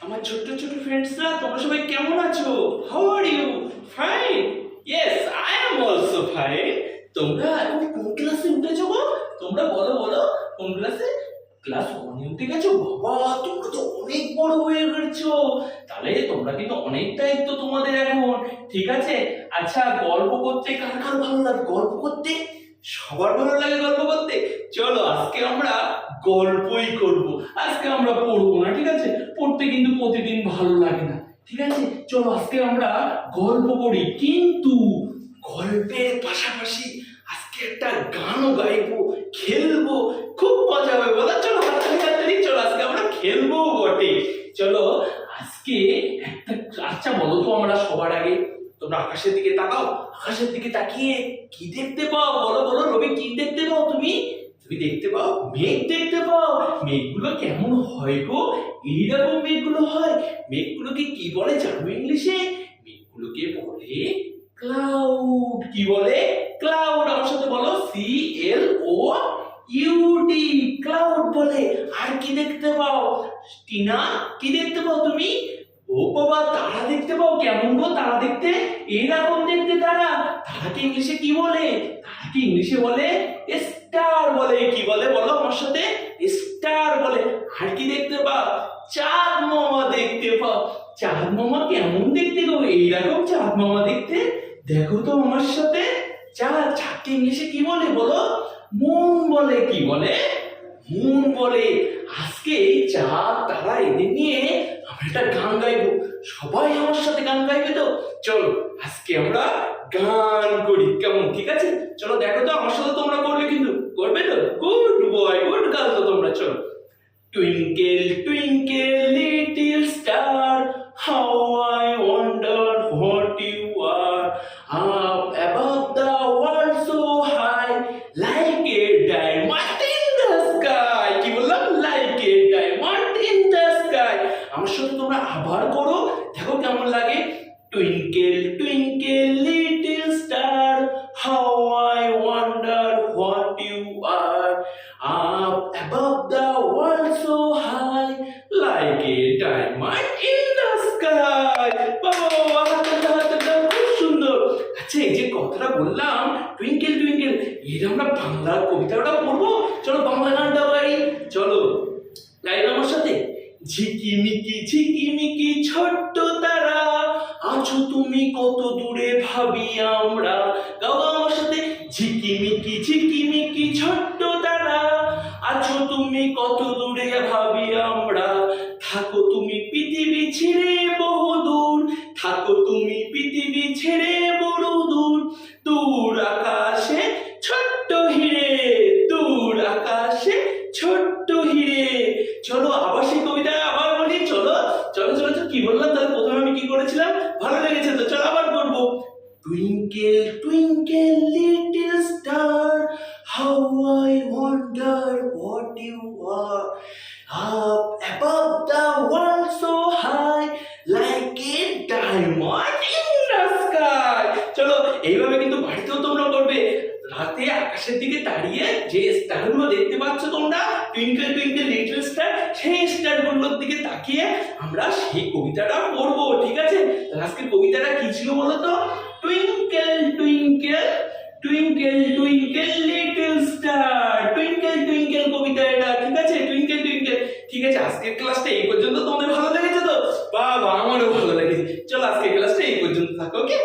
আমার ছোট্ট ছোট্ট ফ্রেন্ডসরা তোমরা সবাই কেমন আছো? How are you? Fine? Yes, I am also fine. তোমরা এখন কোন ক্লাসে উঠেছো গো? তোমরা বলো বলো, কোন ক্লাসে? ক্লাস 1 এ উঠে গেছো? বাবা, তোমরা তো অনেক বড় হয়ে গেছো। তাহলে তোমরা কিন্তু অনেক দায়িত্ব তোমাদের এখন, ঠিক আছে? আচ্ছা, গল্প করতে কার কার ভালো লাগে? গল্প করতে সবার ভালো লাগে গল্প করতে। চলো আজকে আমরা গল্পই করব, আজকে আমরা পড়বো না, ঠিক আছে? পড়তে কিন্তু প্রতিদিন ভালো লাগে না, ঠিক আছে? চলো আজকে আমরা গল্প পড়ি, কিন্তু গল্পের পাশাপাশি আজকে একটা গানও গাইবো, খেলবো, খুব মজা হবে। বলো চলো হাততালি, চলো আজকে আমরা খেলবো বটে। চলো আজকে একটা, আচ্ছা বলো তো আমরা সবার আগে, তোমরা আকাশের দিকে তাকাও, আকাশের দিকে তাকিয়ে কি দেখতে পাও? বলো বলো রবি, কি দেখতে পাও তুমি? তুমি দেখতে পাও মেঘ, দেখতে পাও। মেঘগুলো কেমন হয় গো? এইরকম মেঘগুলো হয়। মেঘগুলোকে কি বলে জানো ইংলিশে? মেঘগুলোকে বলে ক্লাউড। কি বলে? ক্লাউড। আমার সাথে বলো, CLOUD, ক্লাউড বলে। আর কি দেখতে পাও টিনা? কি দেখতে পাও তুমি? ও বাবা, তারা দেখতে পাও। কেমন গো তারা দেখতে? এইরকম দেখতে তারা। তারাকে ইংলিশে কি বলে? তারাকে ইংলিশে বলে স্টার বলে। কি বলে বলো আমার সাথে? স্টার বলে। আর কি দেখতে পাও? চাঁদ মামা দেখতে পাও। চাঁদ মামা কেমন দেখতে গো? এইরকম চাঁদ মামা দেখতে। দেখো তো আমার সাথে, চাঁদকে ইংলিশে কি বলে বলো? মুন বলে। কি বলে? মুন বলে। আজকে এই চাঁদ তারা এদের নিয়ে আমরা একটা গান গাইবো। সবাই আমার সাথে গান গাইবে তো? চলো আজকে আমরা গান করি, কেমন? ঠিক আছে? চলো দেখো তো আমার সাথে তোমরা করবে, কিন্তু করবে তো? গুড বয়, গুড গার্ল তো তোমরা। চলো। Twinkle twinkle little star, how I wonder what you are, up above the world so high, like a diamond in the sky. কি বললাম? Like a diamond in the sky. আমার সাথে তোমরা আবার করো, দেখো কেমন লাগে। Twinkle twinkle little star, how I wonder what you are, up above the world so high, like a diamond in the sky. বাবা, খুব সুন্দর। আচ্ছা, এই যে কথাটা বললাম টুইঙ্কেল টুইঙ্কেল, এর আমরা বাংলা কবিতাটা পড়বো। চলো বাংলা গানটা গাই। চলো গাইবে আমার সাথে। ঝিকিমিকি ঝিকিমিকি ছোট্ট তারা, আছো তুমি কত দূরে ভাবি আমরা। গাও আমার সাথে। ঝিকিমিকি ঝিকিমিকি ছোট্ট তারা, আছো তুমি কত দূরে ভাবি আমরা। থাকো তুমি পৃথিবী ছেড়ে বহু দূর, থাকো তুমি পৃথিবী ছেড়ে বড় দূর। দূর আকাশে ছোট্ট হিরে, দূর আকাশে ছোট্ট হিরে। চলো আবার সেই কবিতা আবার বলি। চলো চলো চলো চলো। কি বললাম তাহলে? প্রথমে আমি কি করেছিলাম? ভালো লেগেছে তো? চলো আবার করবো। Twinkle twinkle little star, how I wonder what you are, up above the world so high, like a diamond in the sky. চলো এইভাবে কিন্তু বাড়িতেও তোমরা করবে। রাতে আকাশের দিকে তাড়িয়ে যে স্টারগুলো দেখতে পাচ্ছ তোমরা, টুইঙ্কেল টুইঙ্কেল লিটল স্টার, সেই স্টারগুলোর দিকে তাকিয়ে আমরা সেই কবিতাটা পড়বো, ঠিক আছে? আজকের কবিতাটা কি ছিল বলো তো? Twinkle twinkle twinkle twinkle little star, twinkle twinkle কবিতা এটা, ঠিক আছে? Twinkle twinkle. ঠিক আছে, আজকের ক্লাসটা এই পর্যন্ত। তোমাদের ভালো লেগেছে তো? বাবা, আমারও ভালো লেগেছে। চলো আজকের ক্লাসটা এই পর্যন্ত থাকো, ওকে?